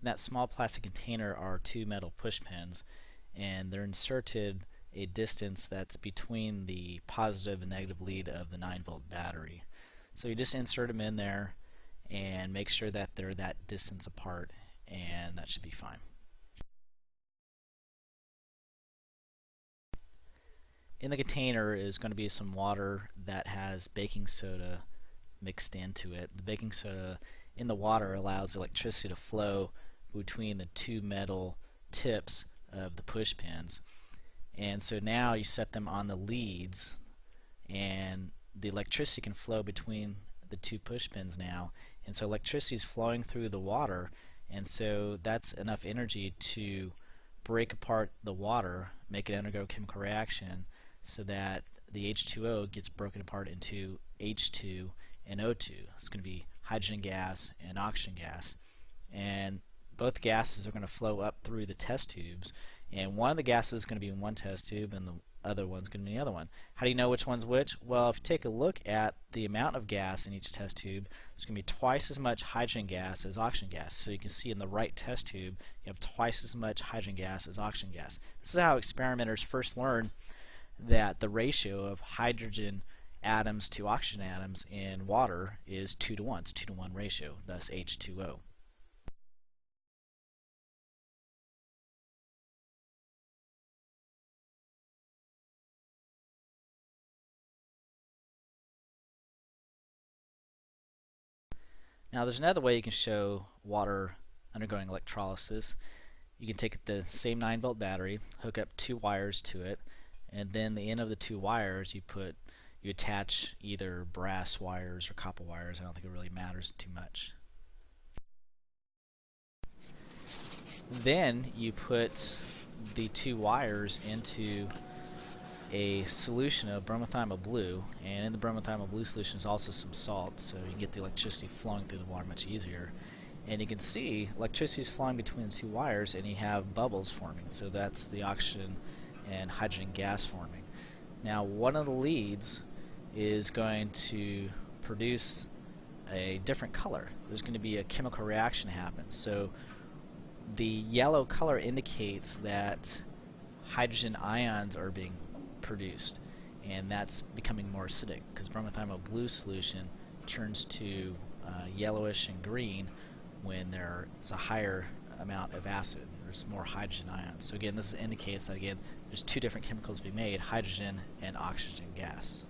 In that small plastic container are two metal push pins, and they're inserted a distance that's between the positive and negative lead of the 9-volt battery. So you just insert them in there and make sure that they're that distance apart, and that should be fine. In the container is going to be some water that has baking soda mixed into it. The baking soda in the water allows electricity to flow between the two metal tips of the push pins. And so now you set them on the leads, and the electricity can flow between the two push pins now. And so electricity is flowing through the water, and so that's enough energy to break apart the water, make it undergo a chemical reaction, so that the H2O gets broken apart into H2 and O2. It's going to be hydrogen gas and oxygen gas. And both gases are going to flow up through the test tubes. And one of the gases is going to be in one test tube, and the other one's going to be in the other one. How do you know which one's which? Well, if you take a look at the amount of gas in each test tube, there's going to be twice as much hydrogen gas as oxygen gas. So you can see in the right test tube, you have twice as much hydrogen gas as oxygen gas. This is how experimenters first learn that the ratio of hydrogen atoms to oxygen atoms in water is 2 to 1. It's 2 to 1 ratio, thus H2O. Now there's another way you can show water undergoing electrolysis. You can take the same 9-volt battery, hook up two wires to it, and then the end of the two wires you attach either brass wires or copper wires. I don't think it really matters too much. Then you put the two wires into a solution of bromothymol blue, and in the bromothymol blue solution is also some salt, so you can get the electricity flowing through the water much easier. And you can see electricity is flowing between the two wires, and you have bubbles forming, so that's the oxygen and hydrogen gas forming. Now one of the leads is going to produce a different color. There's going to be a chemical reaction happen. So the yellow color indicates that hydrogen ions are being produced, and that's becoming more acidic because bromothymol blue solution turns to yellowish and green when there's a higher amount of acid. There's more hydrogen ions. So again, this indicates that again there's two different chemicals being made, hydrogen and oxygen gas.